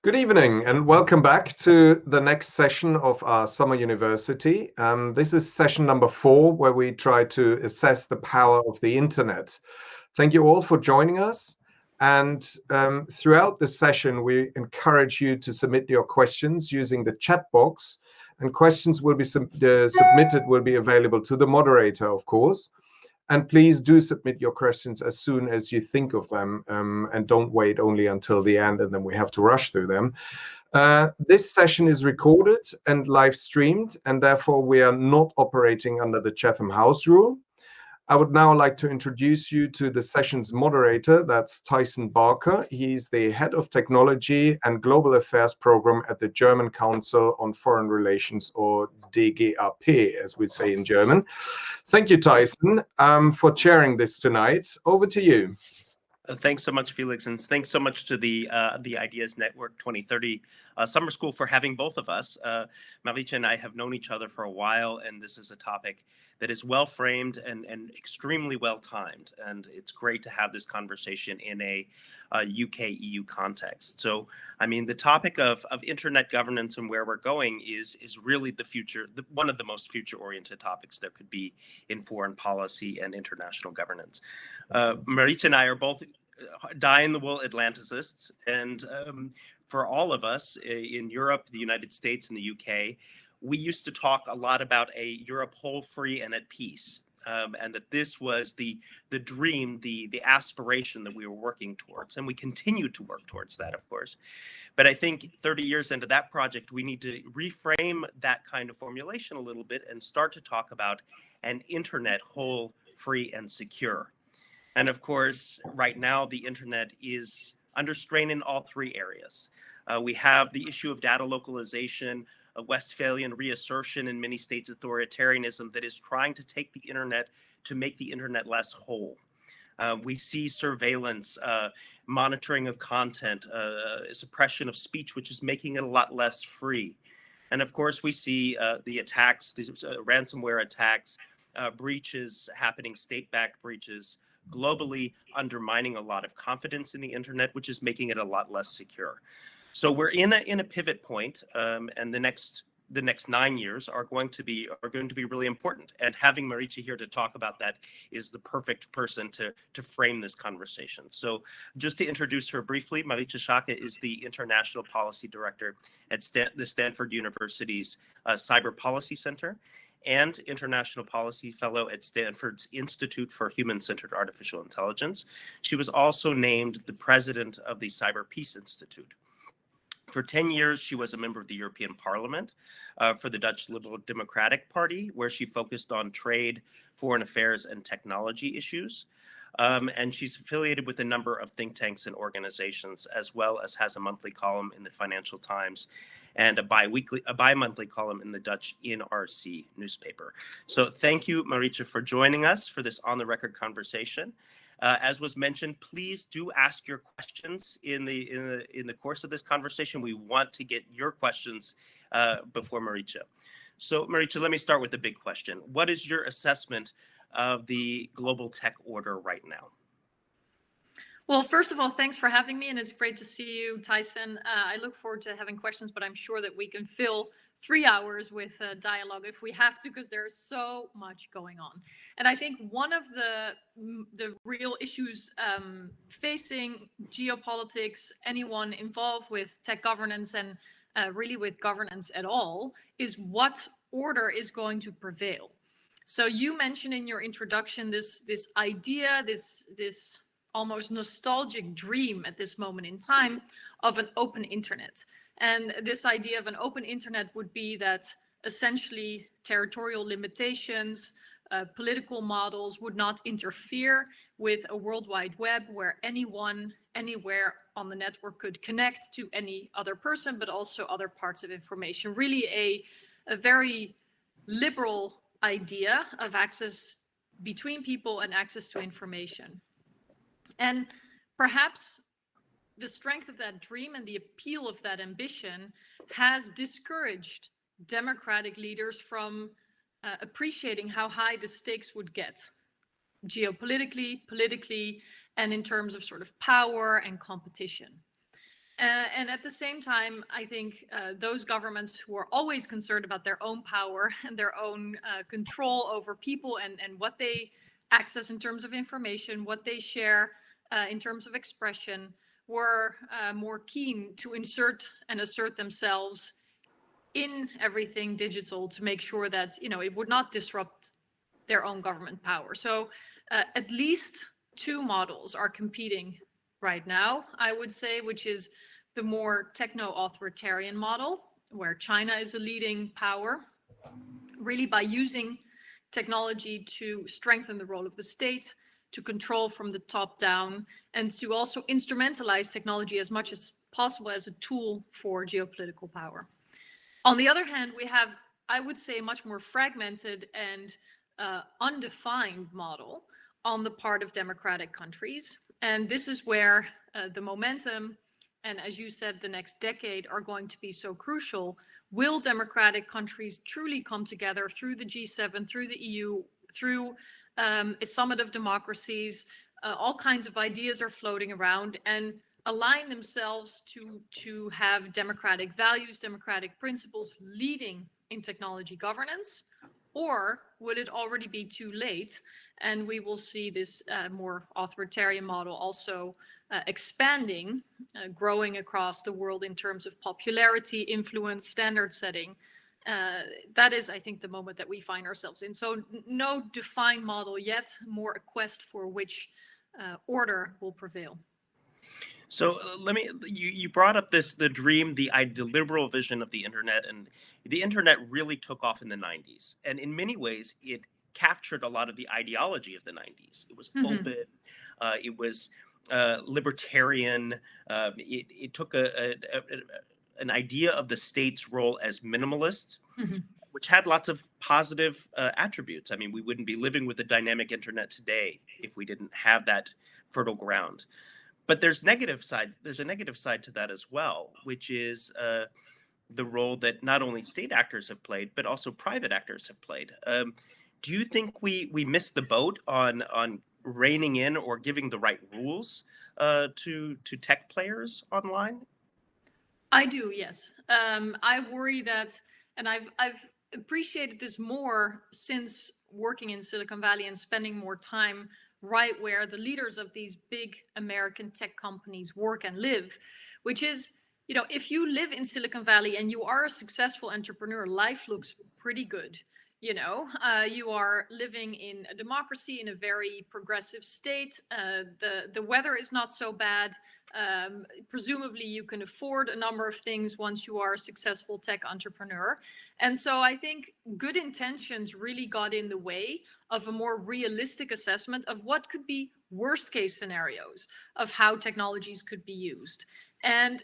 Good evening and welcome back to the next session of our summer university. This is session number 4, where we try to assess the power of the internet. Thank you all for joining us. And throughout the session, we encourage you to submit your questions using the chat box. And questions will be submitted will be available to the moderator, of course. And please do submit your questions as soon as you think of them, and don't wait only until the end and then we have to rush through them. This session is recorded and live streamed, and therefore we are not operating under the Chatham House rule. I would now like to introduce you to the session's moderator. That's Tyson Barker. He's the Head of Technology and Global Affairs Program at the German Council on Foreign Relations, or DGAP, as we say in German. Thank you, Tyson, for chairing this tonight. Over to you. Thanks so much, Felix, and thanks so much to the Ideas Network 2030 Summer School for having both of us. Marietje and I have known each other for a while, and this is a topic that is well framed and extremely well timed. And it's great to have this conversation in a UK-EU context. So, I mean, the topic of internet governance and where we're going is really the future, one of the most future-oriented topics there could be in foreign policy and international governance. Marietje and I are both dyed-in-the-wool Atlanticists, and for all of us in Europe, the United States, and the UK, we used to talk a lot about a Europe whole, free, and at peace, and that this was the dream, the aspiration that we were working towards, and we continue to work towards that, of course. But I think 30 years into that project, we need to reframe that kind of formulation a little bit and start to talk about an internet whole, free, and secure. And of course, right now, the internet is under strain in all 3 areas. We have the issue of data localization, a Westphalian reassertion in many states' authoritarianism that is trying to take the internet to make the internet less whole. We see surveillance, monitoring of content, suppression of speech, which is making it a lot less free. And of course, we see the attacks, these ransomware attacks, breaches happening, state-backed breaches, globally undermining a lot of confidence in the internet, which is making it a lot less secure. So we're in a pivot point, and the next 9 years are going to be really important. And having Marietje here to talk about that is the perfect person to frame this conversation. So just to introduce her briefly, Marietje Schaake is the International Policy Director at the Stanford University's Cyber Policy Center, and International Policy Fellow at Stanford's Institute for Human-Centered Artificial Intelligence. She was also named the president of the Cyber Peace Institute. For 10 years, she was a member of the European Parliament for the Dutch Liberal Democratic Party, where she focused on trade, foreign affairs, and technology issues. And she's affiliated with a number of think tanks and organizations, as well as has a monthly column in the Financial Times and a bi-monthly column in the Dutch NRC newspaper. So thank you, Marietje, for joining us for this on-the-record conversation. As was mentioned, please do ask your questions in the course of this conversation. We want to get your questions before Marietje. So Marietje, let me start with the big question. What is your assessment of the global tech order right now? Well, first of all, thanks for having me, and it's great to see you, Tyson. I look forward to having questions, but I'm sure that we can fill 3 hours with dialogue if we have to, because there's so much going on. And I think one of the real issues facing geopolitics, anyone involved with tech governance and really with governance at all, is what order is going to prevail. So you mentioned in your introduction this idea, this almost nostalgic dream at this moment in time of an open internet. And this idea of an open internet would be that essentially territorial limitations, political models would not interfere with a World Wide Web where anyone, anywhere on the network could connect to any other person, but also other parts of information. Really a very liberal idea of access between people and access to information. And perhaps the strength of that dream and the appeal of that ambition has discouraged democratic leaders from appreciating how high the stakes would get geopolitically, politically, and in terms of sort of power and competition. And at the same time, I think those governments who are always concerned about their own power and their own control over people and what they access in terms of information, what they share in terms of expression, were more keen to insert and assert themselves in everything digital to make sure that, it would not disrupt their own government power. So at least two models are competing right now, I would say, which is the more techno-authoritarian model, where China is a leading power, really by using technology to strengthen the role of the state, to control from the top down, and to also instrumentalize technology as much as possible as a tool for geopolitical power. On the other hand, we have, I would say, a much more fragmented and undefined model on the part of democratic countries. And this is where the momentum, and as you said, the next decade are going to be so crucial. Will democratic countries truly come together through the G7, through the EU, through a summit of democracies? All kinds of ideas are floating around, and align themselves to have democratic values, democratic principles leading in technology governance? Or would it already be too late, and we will see this more authoritarian model also expanding, growing across the world in terms of popularity, influence, standard setting? That is, I think, the moment that we find ourselves in. So no defined model yet, more a quest for which order will prevail. So you brought up the dream, the liberal vision of the internet, and the internet really took off in the 90s. And in many ways, it captured a lot of the ideology of the 90s. It was open, it was libertarian, it took an idea of the state's role as minimalist, which had lots of positive attributes. I mean, we wouldn't be living with the dynamic internet today if we didn't have that fertile ground. But there's a negative side to that as well, which is the role that not only state actors have played, but also private actors have played. Do you think we missed the boat on reining in or giving the right rules to tech players online? I do, yes. I worry that, and I've appreciated this more since working in Silicon Valley and spending more time right where the leaders of these big American tech companies work and live, which is, if you live in Silicon Valley and you are a successful entrepreneur, life looks pretty good. You are living in a democracy, in a very progressive state. The weather is not so bad. Presumably you can afford a number of things once you are a successful tech entrepreneur. And so I think good intentions really got in the way of a more realistic assessment of what could be worst case scenarios of how technologies could be used. And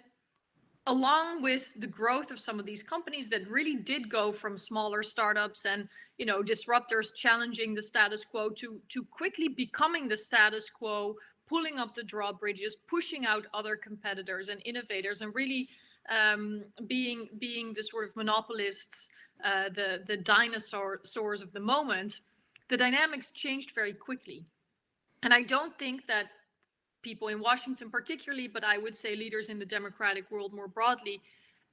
along with the growth of some of these companies that really did go from smaller startups and disruptors challenging the status quo to quickly becoming the status quo, pulling up the drawbridges, pushing out other competitors and innovators, and really being the sort of monopolists, the dinosaurs of the moment, the dynamics changed very quickly. And I don't think that people in Washington particularly, but I would say leaders in the democratic world more broadly,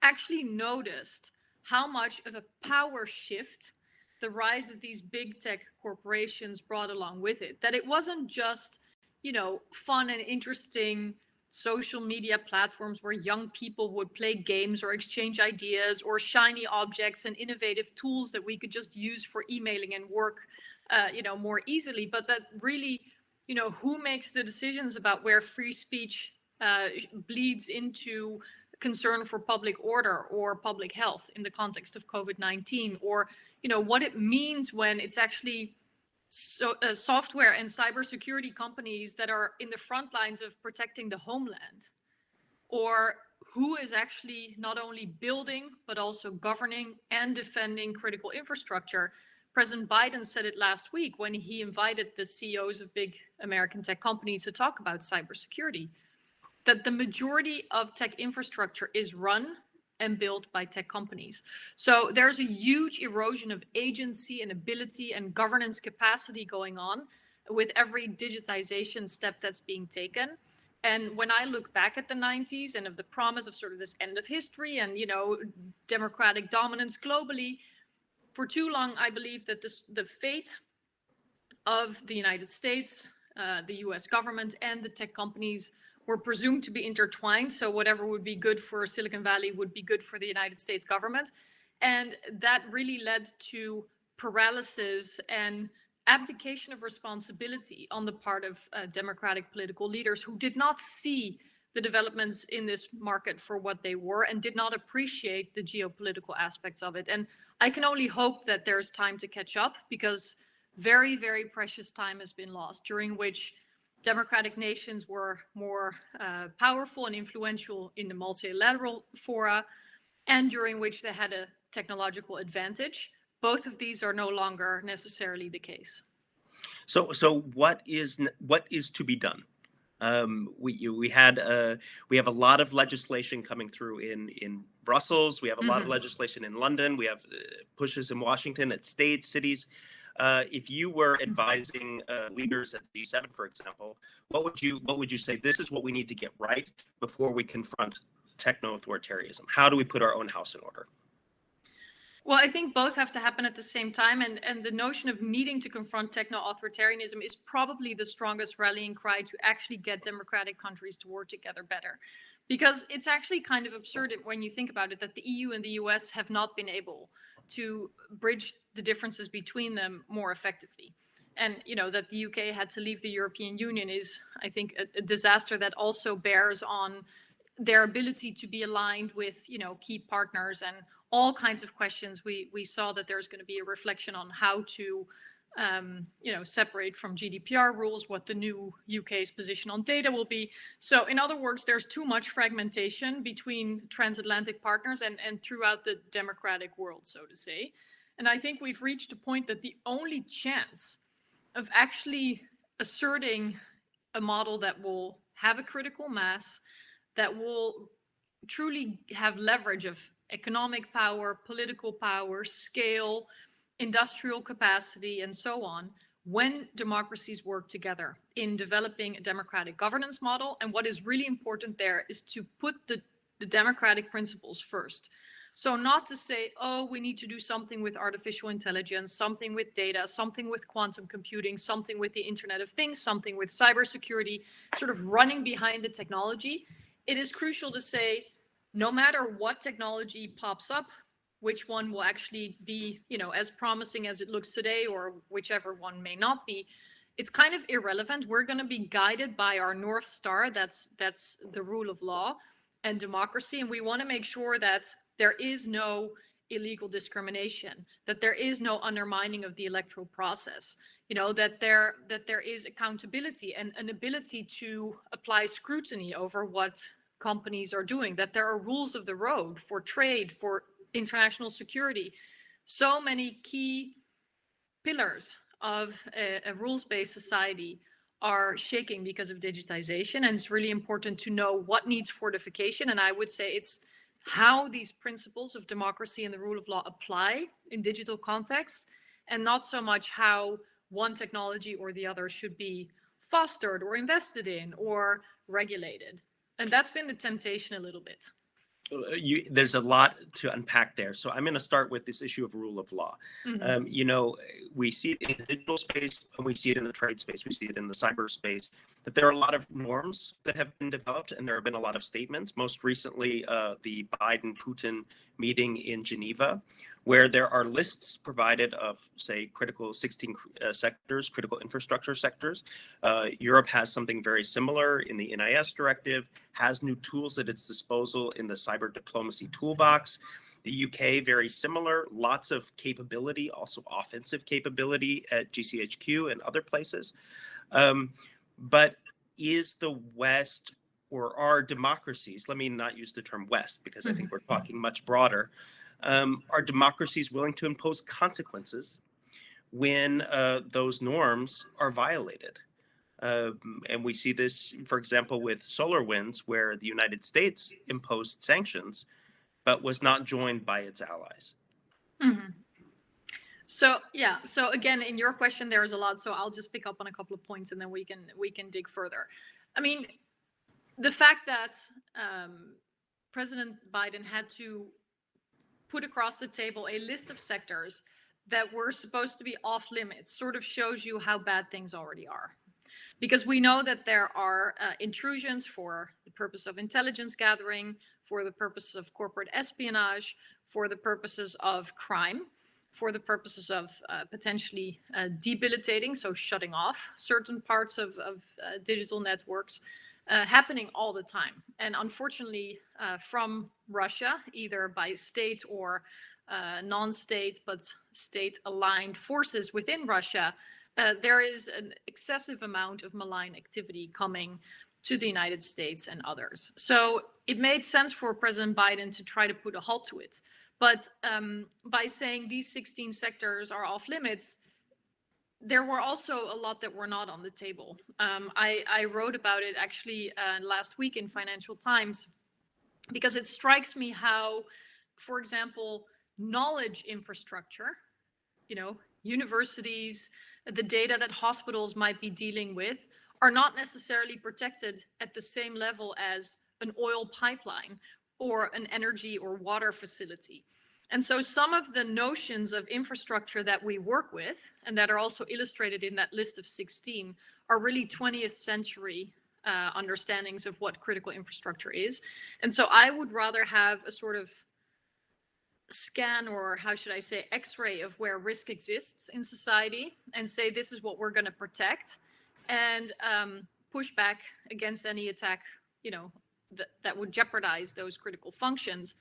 actually noticed how much of a power shift the rise of these big tech corporations brought along with it. That it wasn't just, fun and interesting social media platforms where young people would play games or exchange ideas, or shiny objects and innovative tools that we could just use for emailing and work, more easily, but that really, who makes the decisions about where free speech bleeds into concern for public order or public health in the context of COVID-19, or, what it means when it's actually software and cybersecurity companies that are in the front lines of protecting the homeland, or who is actually not only building, but also governing and defending critical infrastructure. President Biden said it last week when he invited the CEOs of big American tech companies to talk about cybersecurity, that the majority of tech infrastructure is run and built by tech companies. So there's a huge erosion of agency and ability and governance capacity going on with every digitization step that's being taken. And when I look back at the 90s and of the promise of sort of this end of history and, democratic dominance globally, for too long, I believe that the fate of the United States, the US government, and the tech companies were presumed to be intertwined. So whatever would be good for Silicon Valley would be good for the United States government. And that really led to paralysis and abdication of responsibility on the part of democratic political leaders who did not see the developments in this market for what they were and did not appreciate the geopolitical aspects of it. And I can only hope that there's time to catch up, because very, very precious time has been lost, during which democratic nations were more powerful and influential in the multilateral fora, and during which they had a technological advantage. Both of these are no longer necessarily the case. So what is to be done? We have a lot of legislation coming through in Brussels. We have a lot of legislation in London. We have pushes in Washington at states, cities. If you were advising leaders at G7, for example, what would you say? This is what we need to get right before we confront techno-authoritarianism. How do we put our own house in order? Well, I think both have to happen at the same time. And the notion of needing to confront techno-authoritarianism is probably the strongest rallying cry to actually get democratic countries to work together better. Because it's actually kind of absurd when you think about it, that the EU and the US have not been able to bridge the differences between them more effectively. And, that the UK had to leave the European Union is, I think, a disaster that also bears on their ability to be aligned with, key partners and all kinds of questions. We saw that there's going to be a reflection on how to, separate from GDPR rules, what the new UK's position on data will be. So in other words, there's too much fragmentation between transatlantic partners and throughout the democratic world, so to say. And I think we've reached a point that the only chance of actually asserting a model that will have a critical mass, that will truly have leverage of economic power, political power, scale, industrial capacity, and so on, when democracies work together in developing a democratic governance model. And what is really important there is to put the democratic principles first. So not to say, oh, we need to do something with artificial intelligence, something with data, something with quantum computing, something with the Internet of Things, something with cybersecurity, sort of running behind the technology. It is crucial to say, no matter what technology pops up, which one will actually be, as promising as it looks today, or whichever one may not be, it's kind of irrelevant. We're going to be guided by our North Star. That's the rule of law and democracy. And we want to make sure that there is no illegal discrimination, that there is no undermining of the electoral process, that there is accountability and an ability to apply scrutiny over what companies are doing, that there are rules of the road for trade, for international security. So many key pillars of a rules-based society are shaking because of digitization, and it's really important to know what needs fortification. And I would say it's how these principles of democracy and the rule of law apply in digital contexts, and not so much how one technology or the other should be fostered or invested in or regulated. And that's been the temptation a little bit. There's a lot to unpack there. So I'm going to start with this issue of rule of law. We see it in the digital space, and we see it in the trade space. We see it in the cyber space, that there are a lot of norms that have been developed, and there have been a lot of statements. Most recently, the Biden-Putin meeting in Geneva, where there are lists provided of, say, critical 16 sectors, critical infrastructure sectors. Europe has something very similar in the NIS directive, has new tools at its disposal in the cyber diplomacy toolbox. The UK, very similar, lots of capability, also offensive capability at GCHQ and other places. But is the West, or are democracies, let me not use the term West, because I think we're talking much broader, are democracies willing to impose consequences when those norms are violated? And we see this, for example, with SolarWinds, where the United States imposed sanctions, but was not joined by its allies. So again, in your question, there's a lot. So I'll just pick up on a couple of points, and then we can dig further. I mean, the fact that President Biden had to put across the table a list of sectors that were supposed to be off limits sort of shows you how bad things already are. Because we know that there are intrusions for the purpose of intelligence gathering, for the purposes of corporate espionage, for the purposes of crime, for the purposes of potentially debilitating, so shutting off certain parts of digital networks, happening all the time. And unfortunately, from Russia, either by state or non-state, but state-aligned forces within Russia, there is an excessive amount of malign activity coming to the United States and others. So it made sense for President Biden to try to put a halt to it. But by saying these 16 sectors are off limits, there were also a lot that were not on the table. I wrote about it actually last week in Financial Times, because it strikes me how, for example, knowledge infrastructure, universities, the data that hospitals might be dealing with are not necessarily protected at the same level as an oil pipeline or an energy or water facility. And so some of the notions of infrastructure that we work with, and that are also illustrated in that list of 16, are really 20th century understandings of what critical infrastructure is. And so I would rather have a sort of scan, or how should I say, X-ray of where risk exists in society, and say this is what we're going to protect, and push back against any attack, that would jeopardize those critical functions,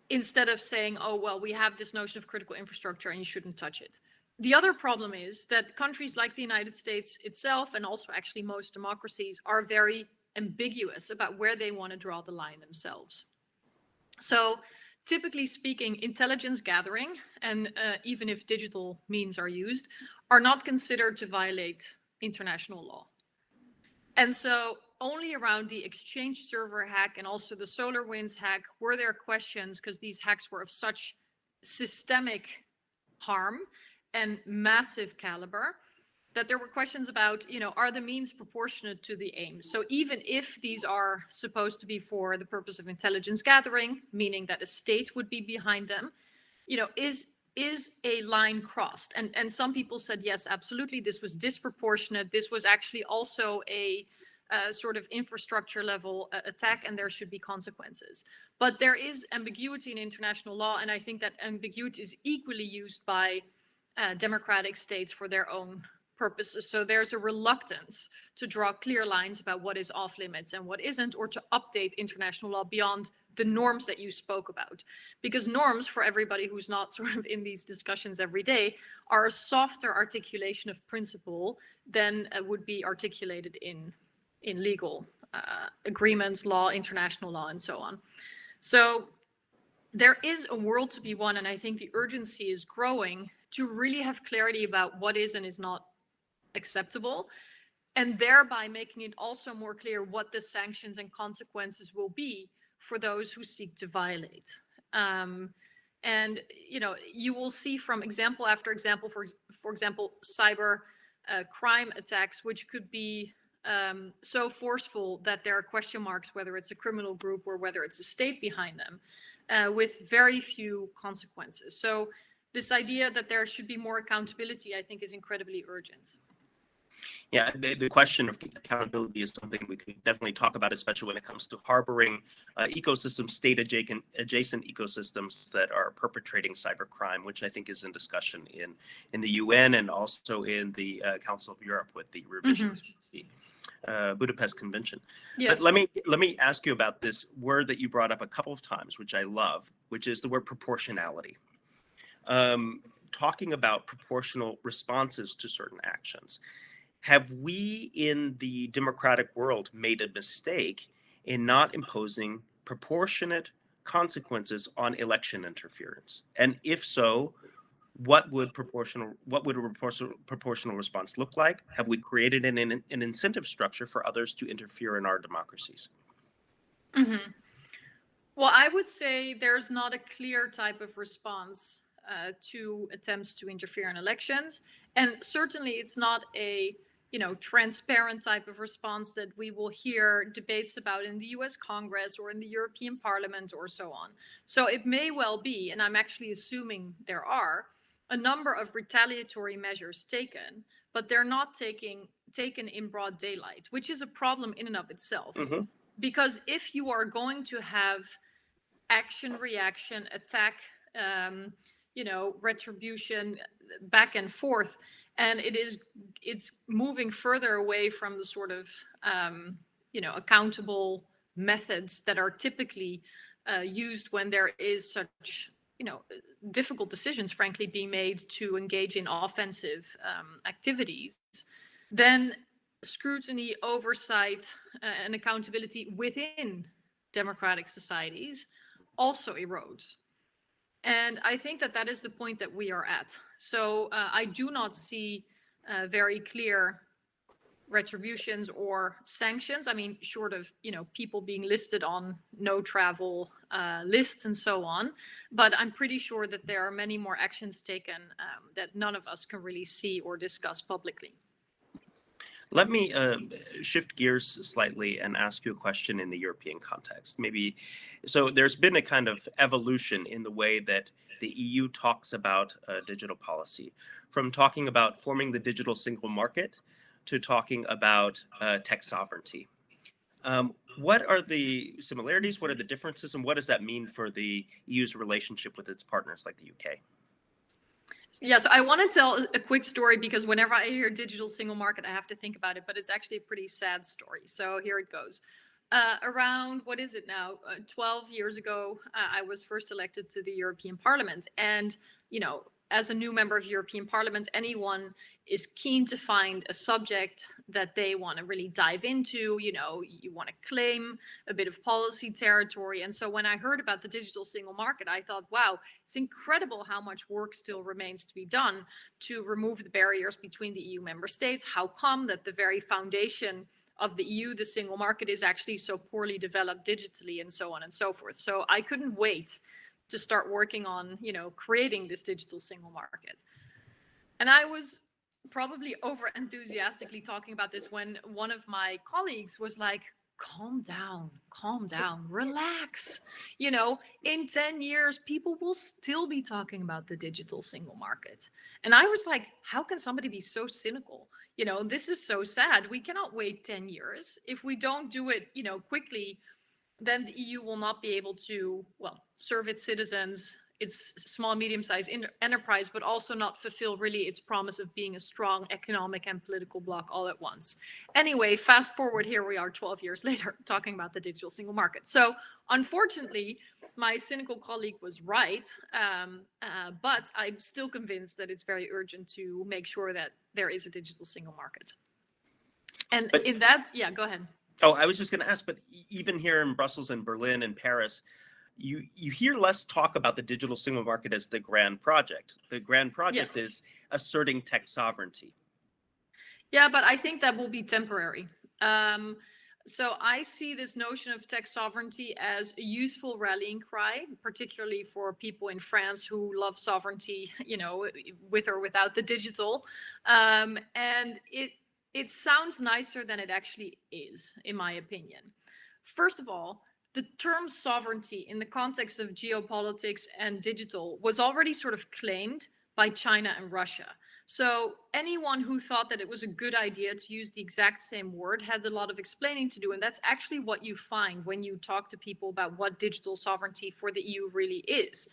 instead of saying, oh, well, we have this notion of critical infrastructure and you shouldn't touch it. The other problem is that countries like the United States itself, and also actually most democracies, are very ambiguous about where they want to draw the line themselves. So typically speaking, intelligence gathering, and even if digital means are used, are not considered to violate international law. And so only around the Exchange server hack and also the SolarWinds hack were there questions, because these hacks were of such systemic harm and massive caliber, that there were questions about, are the means proportionate to the aims? So even if these are supposed to be for the purpose of intelligence gathering, meaning that a state would be behind them, is a line crossed? And some people said, yes, absolutely, this was disproportionate. This was actually also a sort of infrastructure level attack, and there should be consequences. But there is ambiguity in international law, and I think that ambiguity is equally used by democratic states for their own purposes. So there's a reluctance to draw clear lines about what is off limits and what isn't, or to update international law beyond the norms that you spoke about. Because norms, for everybody who's not sort of in these discussions every day, are a softer articulation of principle than would be articulated in legal agreements, law, international law, and so on. So there is a world to be won, and I think the urgency is growing to really have clarity about what is and is not acceptable, and thereby making it also more clear what the sanctions and consequences will be for those who seek to violate. And you will see from example after example, for example, cyber crime attacks, which could be so forceful that there are question marks whether it's a criminal group or whether it's a state behind them, with very few consequences. So this idea that there should be more accountability, I think, is incredibly urgent. Yeah, the question of accountability is something we could definitely talk about, especially when it comes to harboring ecosystems, state-adjacent ecosystems that are perpetrating cybercrime, which I think is in discussion in the UN and also in the Council of Europe with the revisions of the Budapest Convention. Yeah. But let me ask you about this word that you brought up a couple of times, which I love, which is the word proportionality. Talking about proportional responses to certain actions. Have we in the democratic world made a mistake in not imposing proportionate consequences on election interference? And if so, what would a proportional response look like? Have we created an incentive structure for others to interfere in our democracies? Mm-hmm. Well, I would say there's not a clear type of response to attempts to interfere in elections. And certainly it's not a transparent type of response that we will hear debates about in the US Congress or in the European Parliament or so on. So it may well be, and I'm actually assuming there are, a number of retaliatory measures taken, but they're not taken in broad daylight, which is a problem in and of itself. Mm-hmm. Because if you are going to have action, reaction, attack, retribution, back and forth, and it's moving further away from the sort of accountable methods that are typically used when there is such difficult decisions, frankly, being made to engage in offensive activities, then scrutiny, oversight, and accountability within democratic societies also erodes. And I think that is the point that we are at. So I do not see very clear retributions or sanctions. I mean, short of, people being listed on no travel lists and so on. But I'm pretty sure that there are many more actions taken that none of us can really see or discuss publicly. Let me shift gears slightly and ask you a question in the European context. Maybe, so there's been a kind of evolution in the way that the EU talks about digital policy, from talking about forming the digital single market to talking about tech sovereignty. What are the similarities? What are the differences? And what does that mean for the EU's relationship with its partners like the UK? Yeah, so I want to tell a quick story because whenever I hear digital single market, I have to think about it, but it's actually a pretty sad story. So here it goes. Around, 12 years ago, I was first elected to the European Parliament. And, as a new member of European Parliament, anyone is keen to find a subject that they want to really dive into. You want to claim a bit of policy territory. And so when I heard about the digital single market, I thought, wow, it's incredible how much work still remains to be done to remove the barriers between the EU member states. How come that the very foundation of the EU, the single market, is actually so poorly developed digitally, and so on and so forth. So I couldn't wait to start working on, creating this digital single market. And I was probably over enthusiastically talking about this when one of my colleagues was like, calm down, relax. In 10 years, people will still be talking about the digital single market. And I was like, how can somebody be so cynical? This is so sad. We cannot wait 10 years. If we don't do it, quickly, then the EU will not be able to, serve its citizens, its small, medium-sized enterprise, but also not fulfill really its promise of being a strong economic and political bloc all at once. Anyway, fast forward, here we are 12 years later talking about the digital single market. So unfortunately, my cynical colleague was right, but I'm still convinced that it's very urgent to make sure that there is a digital single market. And yeah, go ahead. Oh, I was just going to ask, but even here in Brussels and Berlin and Paris, you hear less talk about the digital single market as the grand project. The grand project is asserting tech sovereignty. Yeah, but I think that will be temporary. So I see this notion of tech sovereignty as a useful rallying cry, particularly for people in France who love sovereignty, with or without the digital. And it sounds nicer than it actually is, in my opinion. First of all, the term sovereignty in the context of geopolitics and digital was already sort of claimed by China and Russia. So anyone who thought that it was a good idea to use the exact same word had a lot of explaining to do. And that's actually what you find when you talk to people about what digital sovereignty for the EU really is.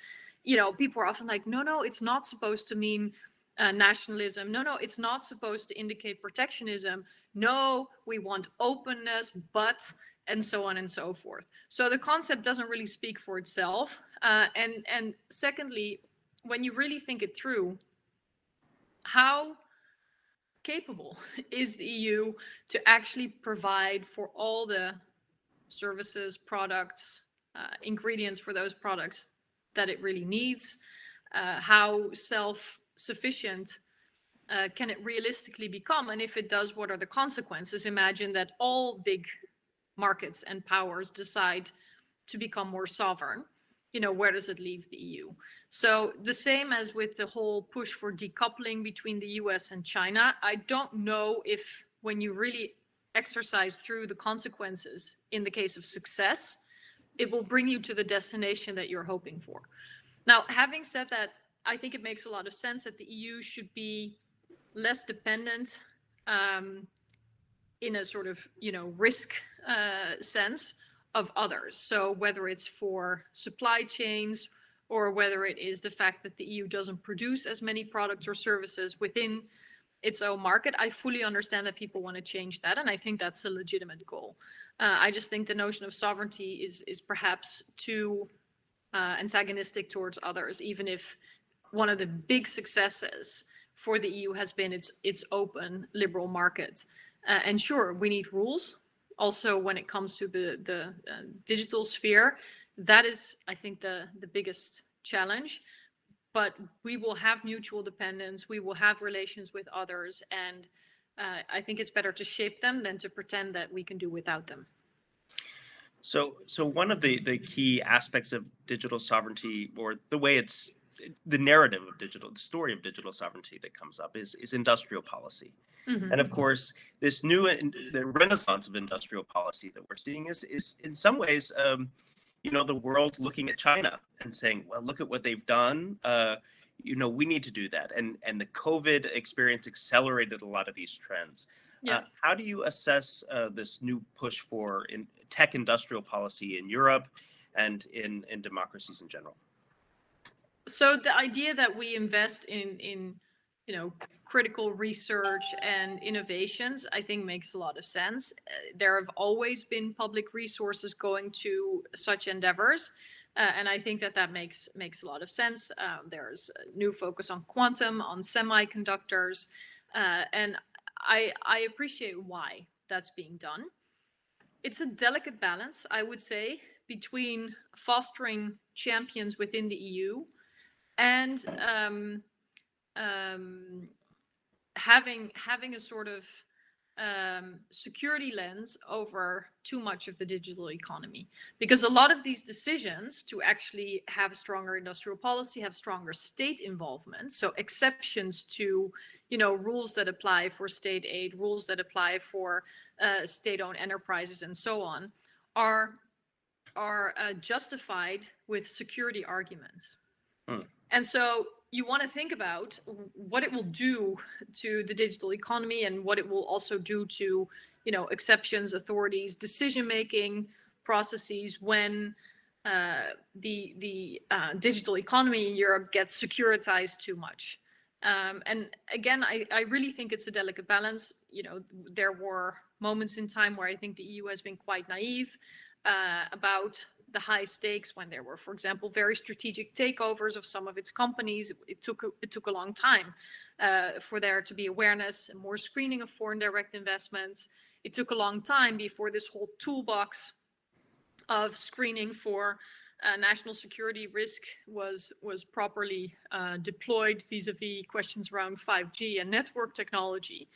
People are often like, no, it's not supposed to mean nationalism. No, it's not supposed to indicate protectionism. No, we want openness, but, and so on and so forth. So the concept doesn't really speak for itself. And secondly, when you really think it through, how capable is the EU to actually provide for all the services, products, ingredients for those products that it really needs? How self-sufficient can it realistically become? And if it does, what are the consequences? Imagine that all big markets and powers decide to become more sovereign. where does it leave the EU? So the same as with the whole push for decoupling between the US and China, I don't know if when you really exercise through the consequences in the case of success, it will bring you to the destination that you're hoping for. Now, having said that, I think it makes a lot of sense that the EU should be less dependent in a sort of, risk sense of others. So whether it's for supply chains or whether it is the fact that the EU doesn't produce as many products or services within its own market, I fully understand that people want to change that. And I think that's a legitimate goal. I just think the notion of sovereignty is perhaps too antagonistic towards others, even if one of the big successes for the EU has been its open liberal market. And sure, we need rules. Also, when it comes to the digital sphere, that is, I think, the biggest challenge. But we will have mutual dependence. We will have relations with others. And I think it's better to shape them than to pretend that we can do without them. So one of the key aspects of digital sovereignty, or the way it's the narrative of the story of digital sovereignty that comes up is industrial policy. Mm-hmm. And of course, this the renaissance of industrial policy that we're seeing is in some ways, the world looking at China and saying, well, look at what they've done. We need to do that. And the COVID experience accelerated a lot of these trends. Yeah. How do you assess this new push for tech industrial policy in Europe and in democracies in general? So the idea that we invest in critical research and innovations, I think makes a lot of sense. There have always been public resources going to such endeavors. And I think that makes a lot of sense. There's a new focus on quantum, on semiconductors. And I appreciate why that's being done. It's a delicate balance, I would say, between fostering champions within the EU and having a sort of security lens over too much of the digital economy, because a lot of these decisions to actually have a stronger industrial policy, have stronger state involvement, so exceptions to rules that apply for state aid, rules that apply for state-owned enterprises and so on, are justified with security arguments. And so you want to think about what it will do to the digital economy and what it will also do to, exceptions, authorities, decision-making processes when the digital economy in Europe gets securitized too much. And again, I really think it's a delicate balance. There were moments in time where I think the EU has been quite naive about the high stakes when there were, for example, very strategic takeovers of some of its companies. It took a long time for there to be awareness and more screening of foreign direct investments. It took a long time before this whole toolbox of screening for national security risk was properly deployed vis-a-vis questions around 5G and network technology.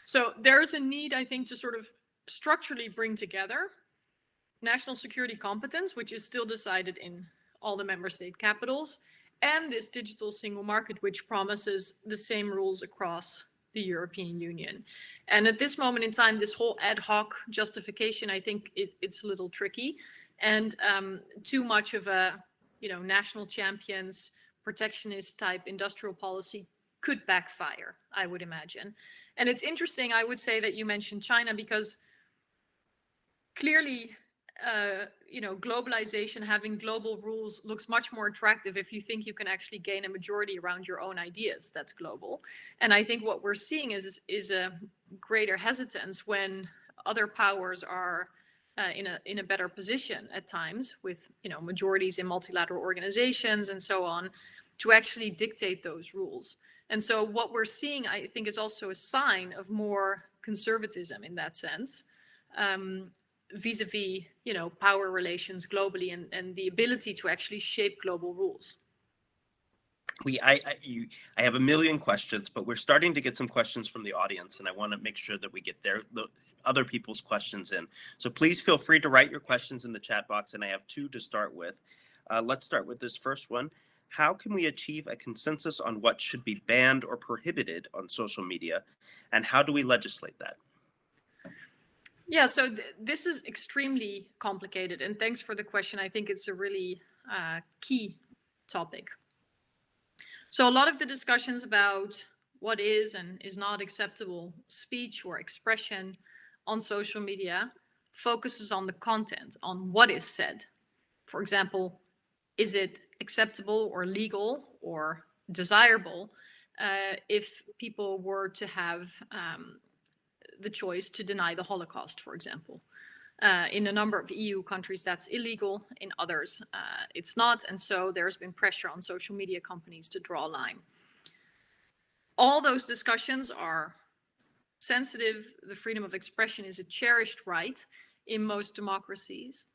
So there is a need, I think, to sort of structurally bring together national security competence, which is still decided in all the member state capitals, and this digital single market, which promises the same rules across the European Union. And at this moment in time, this whole ad hoc justification, I think it's a little tricky, and too much of a national champions protectionist type industrial policy could backfire, I would imagine. And it's interesting, I would say, that you mentioned China, because clearly globalization, having global rules, looks much more attractive if you think you can actually gain a majority around your own ideas. That's global. And I think what we're seeing is a greater hesitance when other powers are in a better position at times, with majorities in multilateral organizations and so on, to actually dictate those rules. And so what we're seeing, I think, is also a sign of more conservatism in that sense. Vis-a-vis, power relations globally and the ability to actually shape global rules. I have a million questions, but we're starting to get some questions from the audience, and I want to make sure that we get the other people's questions in. So please feel free to write your questions in the chat box, and I have two to start with. Let's start with this first one. How can we achieve a consensus on what should be banned or prohibited on social media, and how do we legislate that? Yeah, so this is extremely complicated, and thanks for the question. I think it's a really key topic. So a lot of the discussions about what is and is not acceptable speech or expression on social media focuses on the content, on what is said. For example, is it acceptable or legal or desirable if people were to have the choice to deny the Holocaust, for example? In a number of EU countries, that's illegal. In others, it's not. And so there's been pressure on social media companies to draw a line. All those discussions are sensitive. The freedom of expression is a cherished right in most democracies.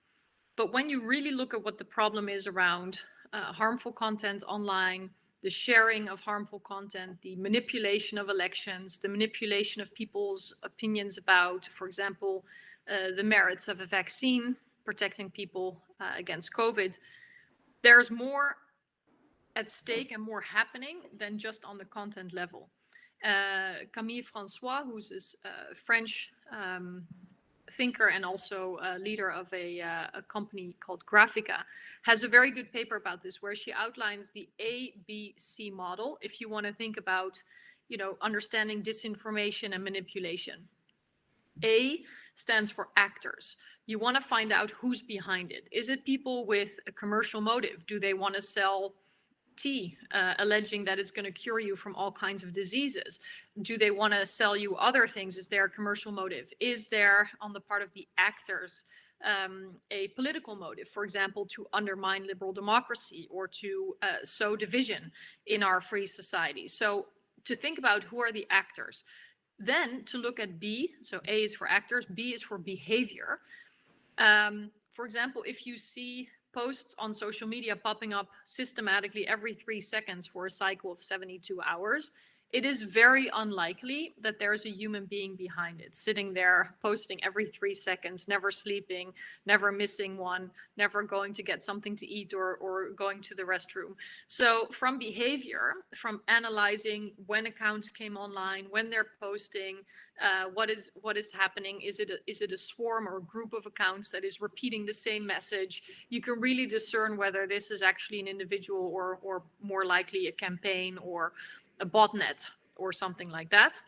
But when you really look at what the problem is around harmful content online, the sharing of harmful content, the manipulation of elections, the manipulation of people's opinions about, for example, the merits of a vaccine protecting people against COVID, there's more at stake and more happening than just on the content level. Camille Francois, who's a French thinker and also a leader of a company called Graphica, has a very good paper about this, where she outlines the ABC model if you want to think about, understanding disinformation and manipulation. A stands for actors. You want to find out who's behind it. Is it people with a commercial motive? Do they want to sell tea, alleging that it's going to cure you from all kinds of diseases? Do they want to sell you other things? Is there a commercial motive? Is there, on the part of the actors, a political motive, for example, to undermine liberal democracy or to sow division in our free society? So to think about who are the actors. Then to look at B, so A is for actors, B is for behavior. For example, if you see posts on social media popping up systematically every 3 seconds for a cycle of 72 hours, it is very unlikely that there's a human being behind it, sitting there posting every 3 seconds, never sleeping, never missing one, never going to get something to eat or going to the restroom. So from behavior, from analyzing when accounts came online, when they're posting, what is happening, is it a swarm or a group of accounts that is repeating the same message, you can really discern whether this is actually an individual or more likely a campaign or a botnet or something like that.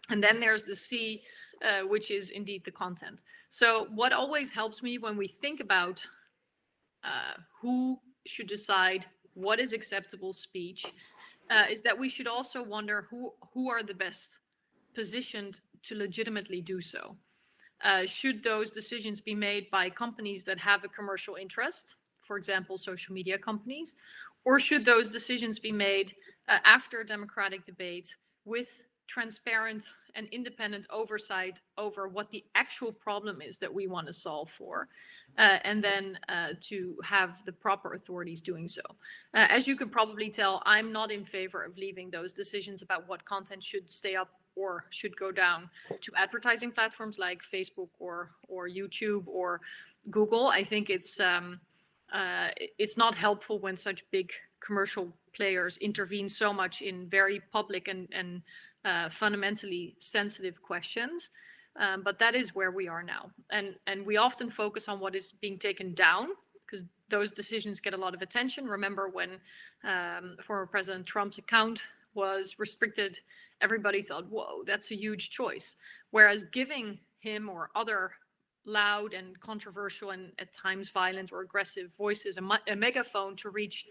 And then there's the C, which is indeed the content. So what always helps me when we think about who should decide what is acceptable speech is that we should also wonder who are the best positioned to legitimately do so. Should those decisions be made by companies that have a commercial interest, for example, social media companies, or should those decisions be made after democratic debate with transparent and independent oversight over what the actual problem is that we want to solve for, and then to have the proper authorities doing so? As you can probably tell, I'm not in favor of leaving those decisions about what content should stay up or should go down to advertising platforms like Facebook or YouTube or Google. I think it's not helpful when such big commercial players intervene so much in very public and fundamentally sensitive questions. But that is where we are now. And we often focus on what is being taken down because those decisions get a lot of attention. Remember when former President Trump's account was restricted, everybody thought, whoa, that's a huge choice. Whereas giving him or other loud and controversial and at times violent or aggressive voices a megaphone to reach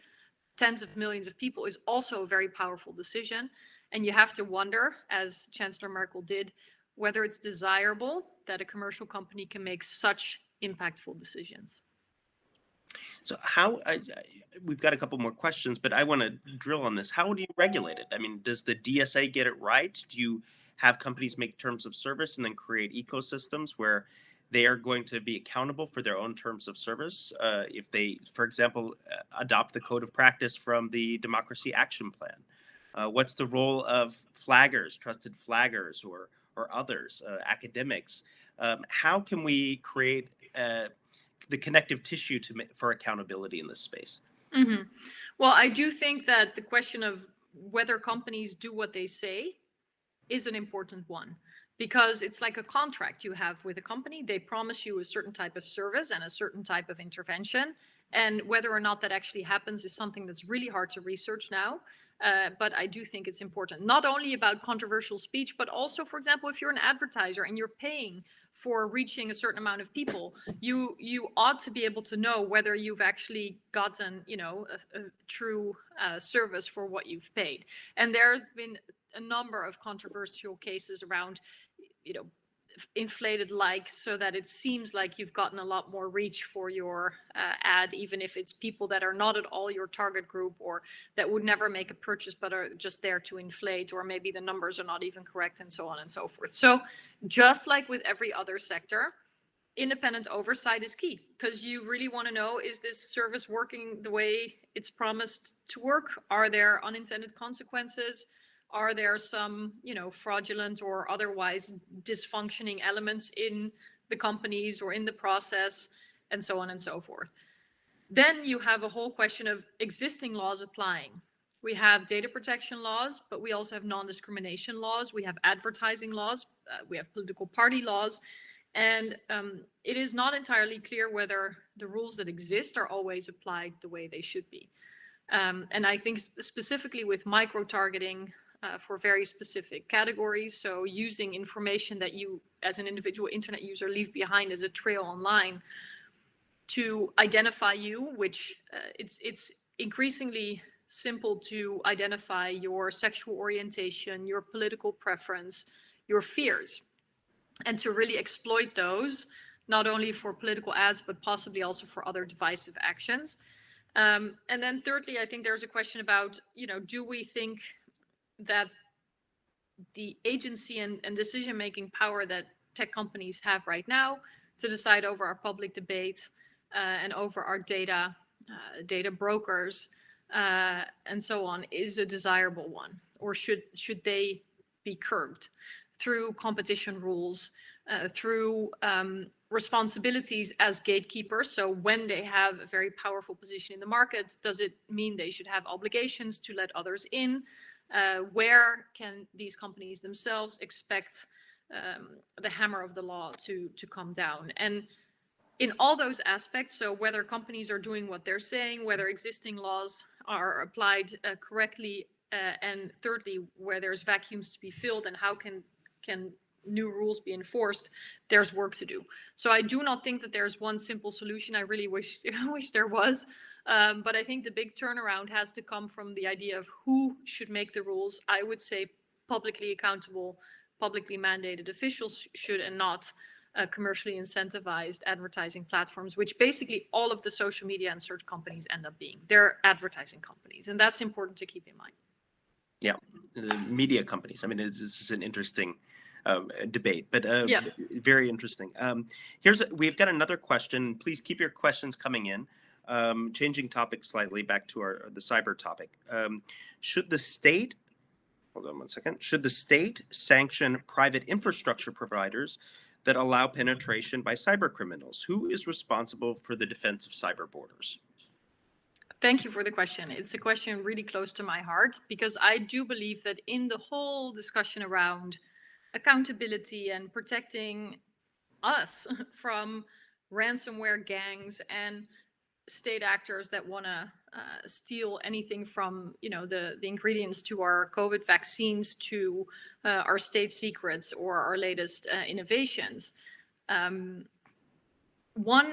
tens of millions of people is also a very powerful decision. And you have to wonder, as Chancellor Merkel did, whether it's desirable that a commercial company can make such impactful decisions. So we've got a couple more questions, but I want to drill on this. How do you regulate it? I mean, does the DSA get it right? Do you have companies make terms of service and then create ecosystems where they are going to be accountable for their own terms of service? If they, for example, adopt the code of practice from the Democracy Action Plan. What's the role of flaggers, trusted flaggers, or others, academics? How can we create the connective tissue for accountability in this space? Mm-hmm. Well, I do think that the question of whether companies do what they say is an important one, because it's like a contract you have with a company. They promise you a certain type of service and a certain type of intervention. And whether or not that actually happens is something that's really hard to research now. But I do think it's important, not only about controversial speech, but also, for example, if you're an advertiser and you're paying for reaching a certain amount of people, you ought to be able to know whether you've actually gotten, a true service for what you've paid. And there have been a number of controversial cases around, inflated likes so that it seems like you've gotten a lot more reach for your ad, even if it's people that are not at all your target group or that would never make a purchase but are just there to inflate, or maybe the numbers are not even correct, and so on and so forth. So just like with every other sector, independent oversight is key, because you really want to know, is this service working the way it's promised to work? Are there unintended consequences? Are there some, fraudulent or otherwise dysfunctioning elements in the companies or in the process, and so on and so forth? Then you have a whole question of existing laws applying. We have data protection laws, but we also have non-discrimination laws. We have advertising laws. We have political party laws. And it is not entirely clear whether the rules that exist are always applied the way they should be. And I think specifically with micro-targeting, for very specific categories. So using information that you as an individual internet user leave behind as a trail online to identify you, which it's increasingly simple to identify your sexual orientation, your political preference, your fears, and to really exploit those, not only for political ads, but possibly also for other divisive actions. And then thirdly, I think there's a question about, do we think that the agency and decision-making power that tech companies have right now to decide over our public debate and over our data brokers and so on is a desirable one, or should they be curbed through competition rules, through responsibilities as gatekeepers? So when they have a very powerful position in the market, does it mean they should have obligations to let others in? Where can these companies themselves expect the hammer of the law to come down? And in all those aspects, so whether companies are doing what they're saying, whether existing laws are applied correctly, and thirdly, where there's vacuums to be filled and how can new rules be enforced, there's work to do. So I do not think that there's one simple solution. I really wish there was. But I think the big turnaround has to come from the idea of who should make the rules. I would say publicly accountable, publicly mandated officials should, and not commercially incentivized advertising platforms, which basically all of the social media and search companies end up being. They're advertising companies, and that's important to keep in mind. Yeah, the media companies. I mean, this is an interesting debate, but very interesting. We've got another question. Please keep your questions coming in. Changing topic slightly back to the cyber topic. Should the state sanction private infrastructure providers that allow penetration by cyber criminals? Who is responsible for the defense of cyber borders? Thank you for the question. It's a question really close to my heart, because I do believe that in the whole discussion around accountability and protecting us from ransomware gangs and state actors that want to steal anything from, the ingredients to our COVID vaccines to our state secrets or our latest innovations. One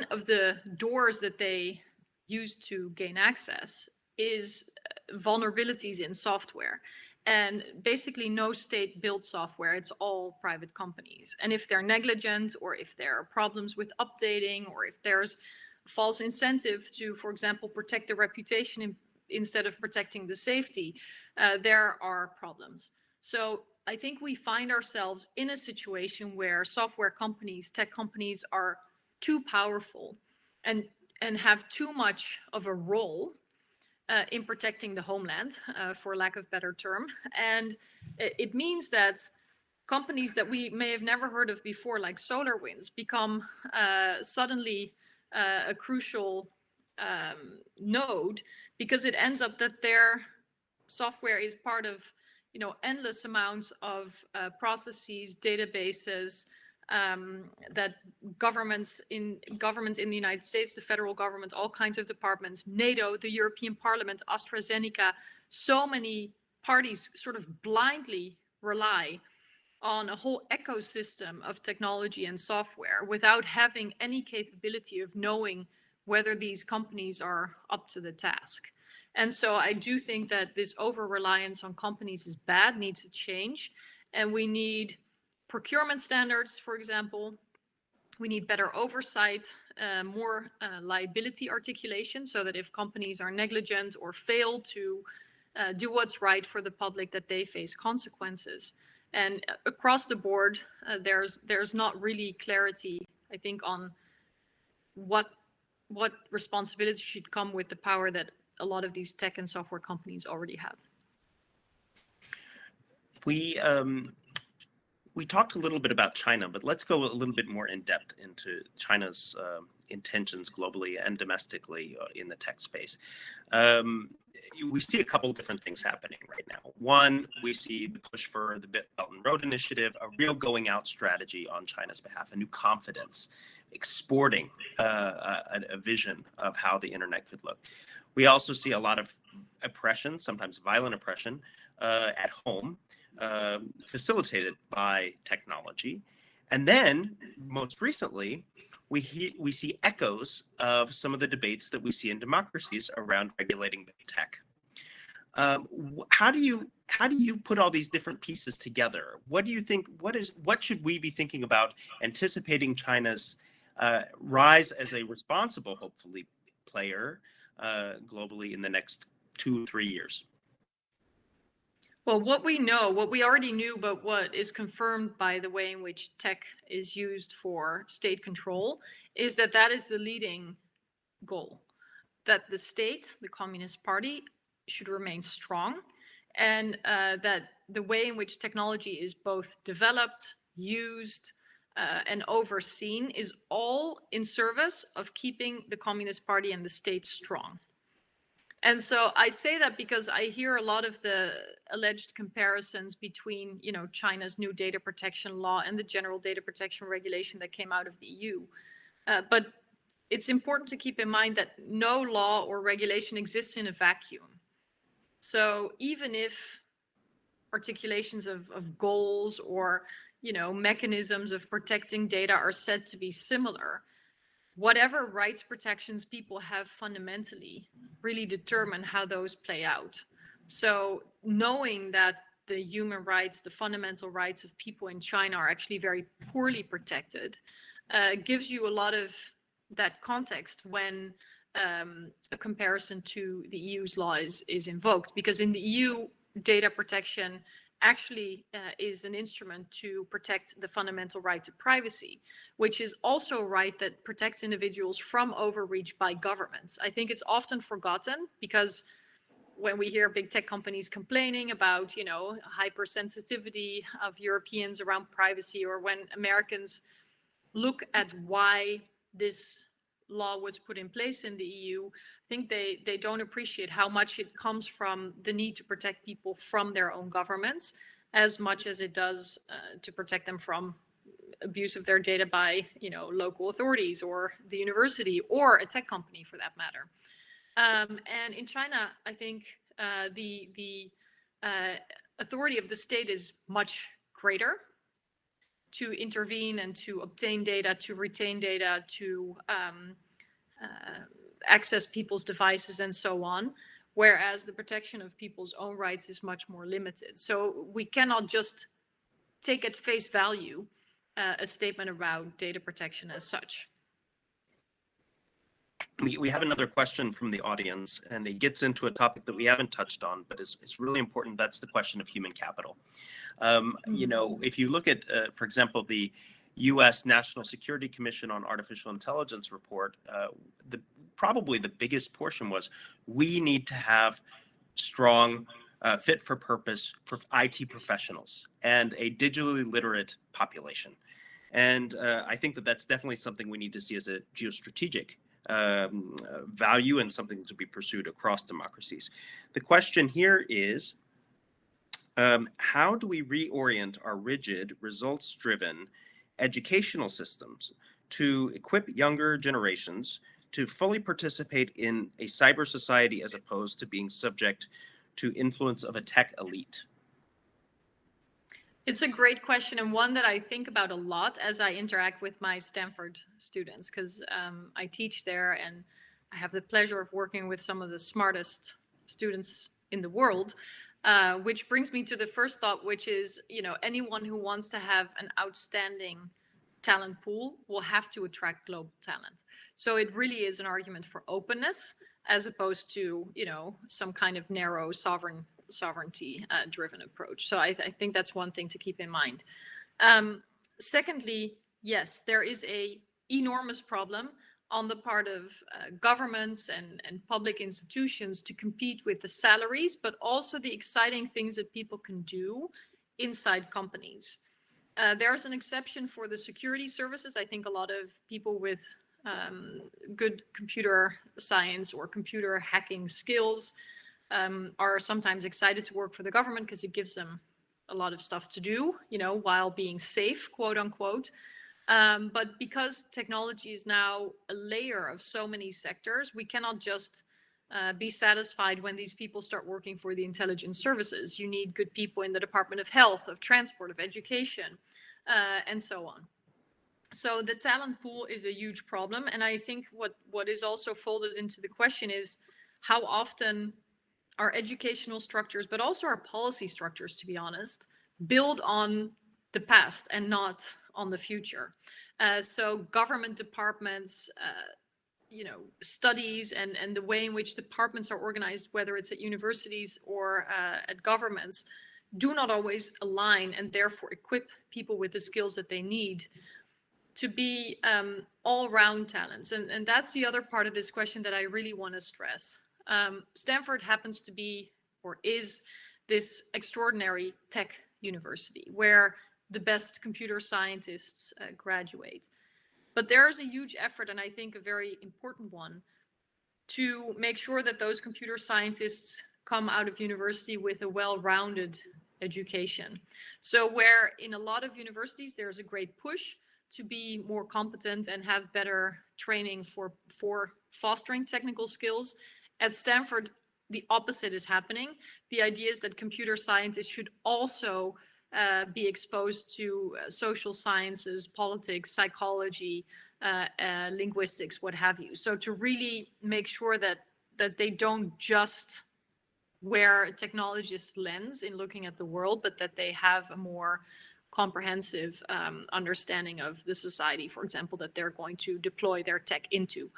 of the doors that they use to gain access is vulnerabilities in software. And basically no state builds software, it's all private companies. And if they're negligent, or if there are problems with updating, or if there's false incentive to, for example, protect the reputation instead of protecting the safety, there are problems. So I think we find ourselves in a situation where software companies, tech companies are too powerful and have too much of a role in protecting the homeland, for lack of better term. And it means that companies that we may have never heard of before, like SolarWinds, become suddenly a crucial node, because it ends up that their software is part of, you know, endless amounts of processes, databases, that government in the United States, the federal government, all kinds of departments, NATO, the European Parliament, AstraZeneca, so many parties sort of blindly rely on a whole ecosystem of technology and software without having any capability of knowing whether these companies are up to the task. And so I do think that this over-reliance on companies is bad, needs to change. And we need procurement standards, for example. We need better oversight, more liability articulation, so that if companies are negligent or fail to do what's right for the public, that they face consequences. And across the board, there's not really clarity, I think, on what responsibility should come with the power that a lot of these tech and software companies already have. We talked a little bit about China, but let's go a little bit more in depth into China's intentions globally and domestically in the tech space. We see a couple of different things happening right now. One, we see the push for the Belt and Road Initiative, a real going out strategy on China's behalf, a new confidence, exporting a vision of how the internet could look. We also see a lot of oppression, sometimes violent oppression, at home, facilitated by technology. And then, most recently, we see echoes of some of the debates that we see in democracies around regulating big tech. How do you put all these different pieces together? What do you think? What should we be thinking about anticipating China's rise as a responsible, hopefully, player globally in the next 2-3 years? Well, what we already knew, but what is confirmed by the way in which tech is used for state control, is that that is the leading goal. That the state, the Communist Party, should remain strong, and that the way in which technology is both developed, used, and overseen is all in service of keeping the Communist Party and the state strong. And so I say that because I hear a lot of the alleged comparisons between, you know, China's new data protection law and the general data protection regulation that came out of the EU. But it's important to keep in mind that no law or regulation exists in a vacuum. So even if articulations of goals or, you know, mechanisms of protecting data are said to be similar, whatever rights protections people have fundamentally really determine how those play out. So knowing that the human rights, the fundamental rights of people in China are actually very poorly protected, gives you a lot of that context when a comparison to the EU's law is invoked. Because in the EU, data protection actually is an instrument to protect the fundamental right to privacy, which is also a right that protects individuals from overreach by governments. I think it's often forgotten because when we hear big tech companies complaining about, you know, hypersensitivity of Europeans around privacy, or when Americans look at why this law was put in place in the EU, I think they don't appreciate how much it comes from the need to protect people from their own governments, as much as it does to protect them from abuse of their data by, you know, local authorities or the university or a tech company for that matter. And in China, I think the authority of the state is much greater to intervene and to obtain data, to retain data, to access people's devices and so on, whereas the protection of people's own rights is much more limited. So we cannot just take at face value a statement around data protection as such. We have another question from the audience, and it gets into a topic that we haven't touched on, but it's really important. That's the question of human capital. You know, if you look at, for example, the U.S. National Security Commission on Artificial Intelligence report, probably the biggest portion was we need to have strong, fit for purpose IT professionals and a digitally literate population. And I think that that's definitely something we need to see as a geostrategic value and something to be pursued across democracies. The question here is, how do we reorient our rigid, results-driven educational systems to equip younger generations to fully participate in a cyber society as opposed to being subject to influence of a tech elite? It's a great question, and one that I think about a lot as I interact with my Stanford students, because I teach there and I have the pleasure of working with some of the smartest students in the world, which brings me to the first thought, which is, anyone who wants to have an outstanding talent pool will have to attract global talent. So it really is an argument for openness as opposed to, some kind of narrow sovereignty driven approach. So I think that's one thing to keep in mind. Secondly, yes, there is a enormous problem on the part of governments and public institutions to compete with the salaries, but also the exciting things that people can do inside companies. There's an exception for the security services. I think a lot of people with good computer science or computer hacking skills are sometimes excited to work for the government because it gives them a lot of stuff to do, while being safe, quote unquote. But because technology is now a layer of so many sectors, we cannot just be satisfied when these people start working for the intelligence services. You need good people in the Department of Health, of Transport, of Education, and so on. So the talent pool is a huge problem. And I think what is also folded into the question is how often our educational structures, but also our policy structures, to be honest, build on the past and not on the future. So government departments, studies and the way in which departments are organized, whether it's at universities or at governments, do not always align and therefore equip people with the skills that they need to be all-round talents. And that's the other part of this question that I really want to stress. Stanford happens to be, or is, this extraordinary tech university where the best computer scientists graduate. But there is a huge effort, and I think a very important one, to make sure that those computer scientists come out of university with a well-rounded education. So where in a lot of universities, there's a great push to be more competent and have better training for fostering technical skills. At Stanford, the opposite is happening. The idea is that computer scientists should also be exposed to social sciences, politics, psychology, linguistics, what have you. So to really make sure that they don't just wear a technologist's lens in looking at the world, but that they have a more comprehensive understanding of the society, for example, that they're going to deploy their tech into.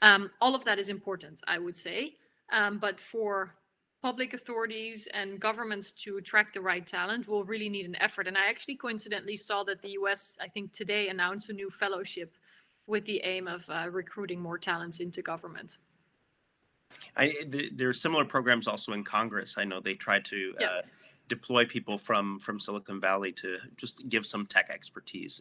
All of that is important, I would say. But for public authorities and governments to attract the right talent, will really need an effort. And I actually coincidentally saw that the US, I think today, announced a new fellowship with the aim of recruiting more talents into government. There are similar programs also in Congress. I know they try to deploy people from Silicon Valley to just give some tech expertise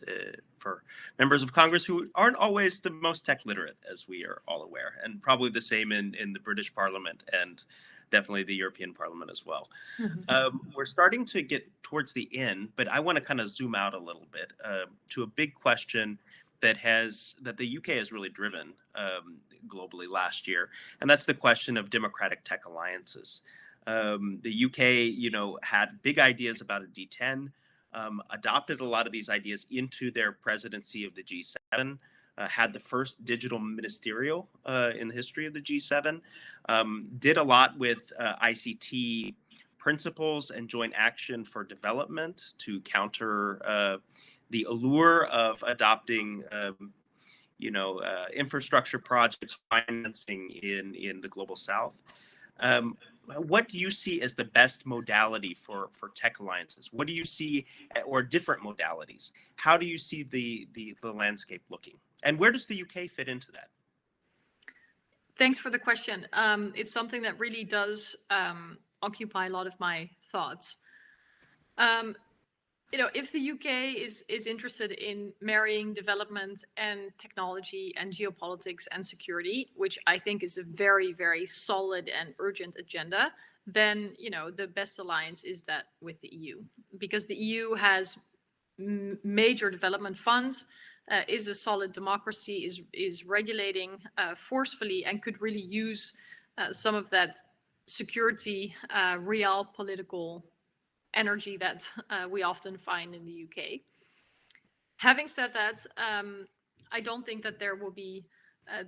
for members of Congress who aren't always the most tech literate, as we are all aware, and probably the same in the British Parliament and definitely the European Parliament as well. Mm-hmm. We're starting to get towards the end, but I want to kind of zoom out a little bit to a big question that the UK has really driven globally last year, and that's the question of democratic tech alliances. The UK, had big ideas about a D10, adopted a lot of these ideas into their presidency of the G7, had the first digital ministerial in the history of the G7, did a lot with ICT principles and joint action for development to counter the allure of adopting infrastructure projects financing in the global South. What do you see as the best modality for tech alliances? What do you see, or different modalities? How do you see the landscape looking? And where does the UK fit into that? Thanks for the question. It's something that really does occupy a lot of my thoughts. if the UK is interested in marrying development and technology and geopolitics and security, which I think is a very, very solid and urgent agenda, then, the best alliance is that with the EU, because the EU has major development funds, is a solid democracy, is regulating forcefully, and could really use some of that security, real political energy that we often find in the UK. Having said that, I don't think that there will be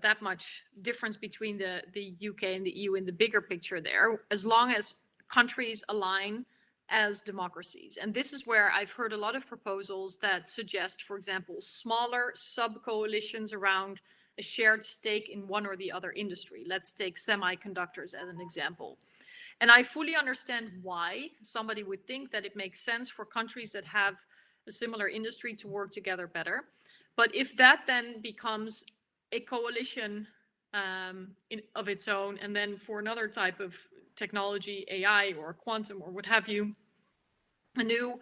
that much difference between the UK and the EU in the bigger picture there, as long as countries align as democracies. And this is where I've heard a lot of proposals that suggest, for example, smaller sub-coalitions around a shared stake in one or the other industry. Let's take semiconductors as an example. And I fully understand why somebody would think that it makes sense for countries that have a similar industry to work together better. But if that then becomes a coalition of its own, and then for another type of technology, AI or quantum or what have you, a new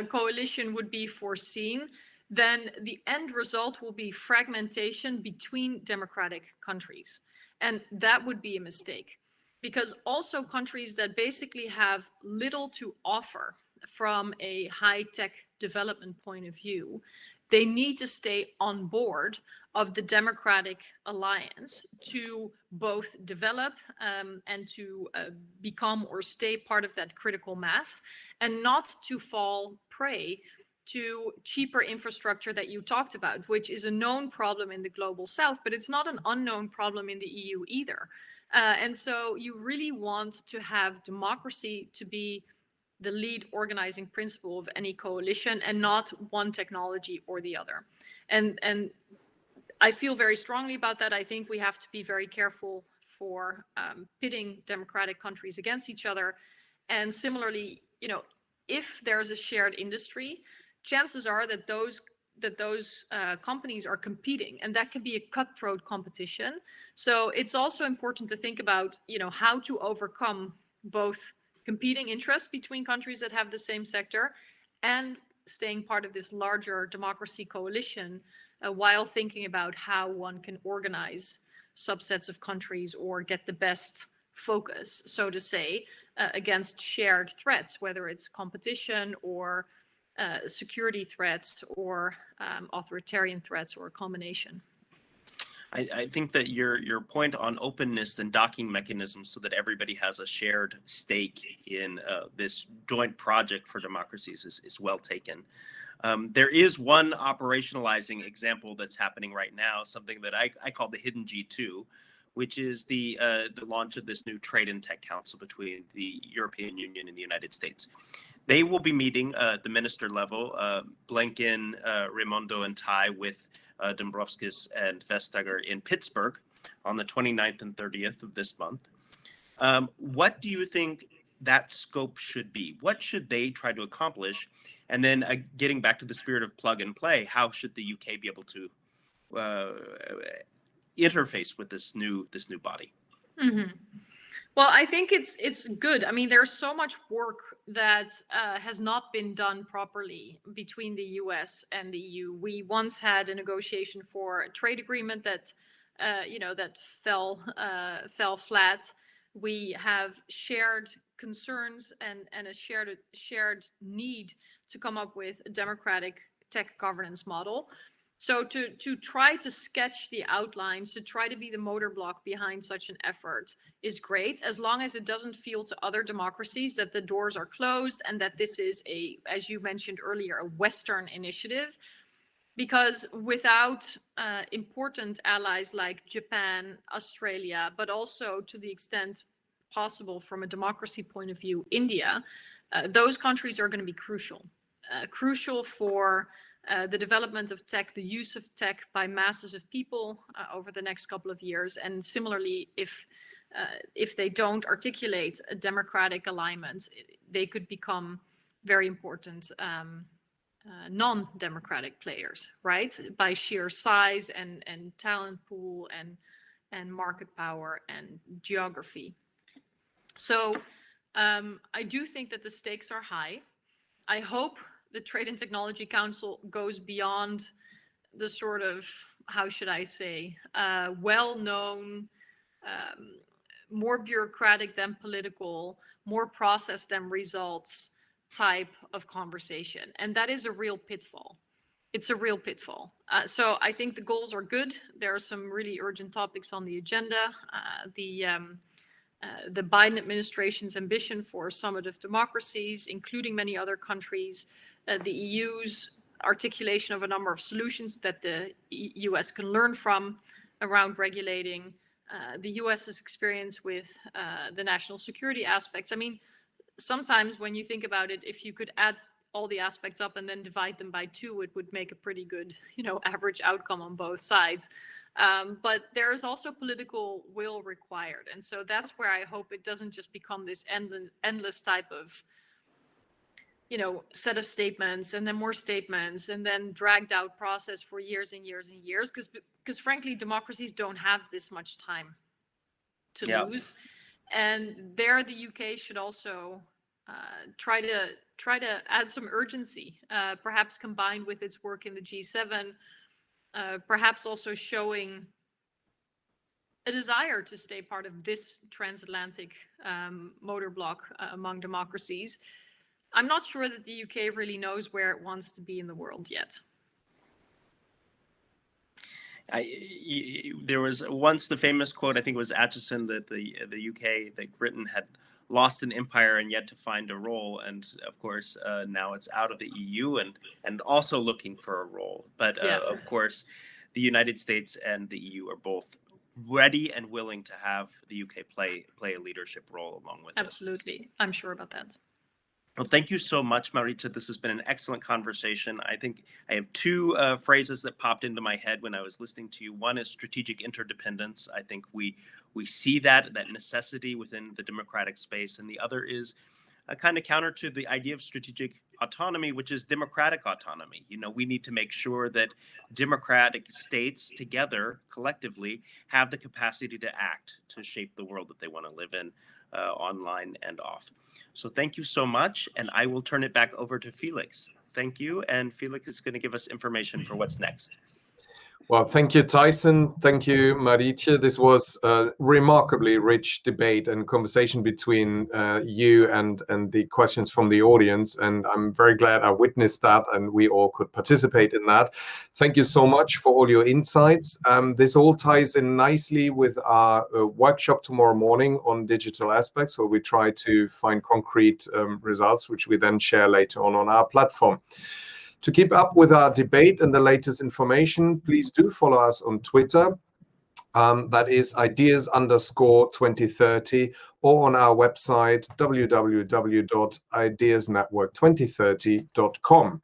coalition would be foreseen, then the end result will be fragmentation between democratic countries. And that would be a mistake, because also countries that basically have little to offer from a high-tech development point of view, they need to stay on board of the democratic alliance to both develop and to become or stay part of that critical mass, and not to fall prey to cheaper infrastructure that you talked about, which is a known problem in the global south, but it's not an unknown problem in the EU either. And so you really want to have democracy to be the lead organizing principle of any coalition, and not one technology or the other. And I feel very strongly about that. I think we have to be very careful for pitting democratic countries against each other. And similarly, if there's a shared industry, chances are that those companies are competing, and that can be a cutthroat competition. So it's also important to think about, how to overcome both competing interests between countries that have the same sector and staying part of this larger democracy coalition, while thinking about how one can organize subsets of countries or get the best focus, so to say, against shared threats, whether it's competition or security threats or authoritarian threats, or a combination. I think that your point on openness and docking mechanisms so that everybody has a shared stake in this joint project for democracies is well taken. There is one operationalizing example that's happening right now, something that I call the hidden G2, which is the launch of this new Trade and Tech Council between the European Union and the United States. They will be meeting at the minister level, Blinken, Raimondo, and Tai, with Dombrovskis and Vestager in Pittsburgh on the 29th and 30th of this month. What do you think that scope should be? What should they try to accomplish? And then getting back to the spirit of plug and play, how should the UK be able to interface with this new body? Mm-hmm. Well, I think it's good. I mean, there's so much work that has not been done properly between the US and the EU. We once had a negotiation for a trade agreement that, that fell flat. We have shared concerns and a shared need to come up with a democratic tech governance model. So to try to sketch the outlines, to try to be the motor block behind such an effort is great, as long as it doesn't feel to other democracies that the doors are closed and that this is as you mentioned earlier, a Western initiative. Because without important allies like Japan, Australia, but also to the extent possible from a democracy point of view, India, those countries are going to be crucial. Crucial for the development of tech, the use of tech by masses of people over the next couple of years. And similarly, if they don't articulate a democratic alignment, they could become very important non-democratic players, right? By sheer size and talent pool and market power and geography. So I do think that the stakes are high. I hope the Trade and Technology Council goes beyond the sort of, how should I say, well-known, more bureaucratic than political, more process than results type of conversation. And that is a real pitfall. It's a real pitfall. So I think the goals are good. There are some really urgent topics on the agenda. The Biden administration's ambition for a summit of democracies, including many other countries, the EU's articulation of a number of solutions that the US can learn from around regulating, the US's experience with the national security aspects. I mean, sometimes when you think about it, if you could add all the aspects up and then divide them by 2, it would make a pretty good, average outcome on both sides. But there is also political will required. And so that's where I hope it doesn't just become this endless type of, set of statements and then more statements and then dragged out process for years and years and years. Because frankly, democracies don't have this much time to lose. And there, the UK should also try to add some urgency, perhaps combined with its work in the G7, perhaps also showing a desire to stay part of this transatlantic motor block among democracies. I'm not sure that the UK really knows where it wants to be in the world yet. There was once the famous quote, I think it was Atchison, that the UK, that Britain had lost an empire and yet to find a role. And of course, now it's out of the EU and also looking for a role. But of course, the United States and the EU are both ready and willing to have the UK play a leadership role along with Absolutely. I'm sure about that. Well, thank you so much, Marietje. This has been an excellent conversation. I think I have 2 phrases that popped into my head when I was listening to you. One is strategic interdependence. I think we see that necessity within the democratic space. And the other is a kind of counter to the idea of strategic autonomy, which is democratic autonomy. We need to make sure that democratic states together, collectively, have the capacity to act, to shape the world that they want to live in, online and off. So thank you so much. And I will turn it back over to Felix. Thank you. And Felix is going to give us information for what's next. Well, thank you, Tyson. Thank you, Marietje. This was a remarkably rich debate and conversation between you and the questions from the audience. And I'm very glad I witnessed that and we all could participate in that. Thank you so much for all your insights. This all ties in nicely with our workshop tomorrow morning on digital aspects, where we try to find concrete results, which we then share later on our platform. To keep up with our debate and the latest information, please do follow us on Twitter. That is ideas_2030, or on our website, www.ideasnetwork2030.com.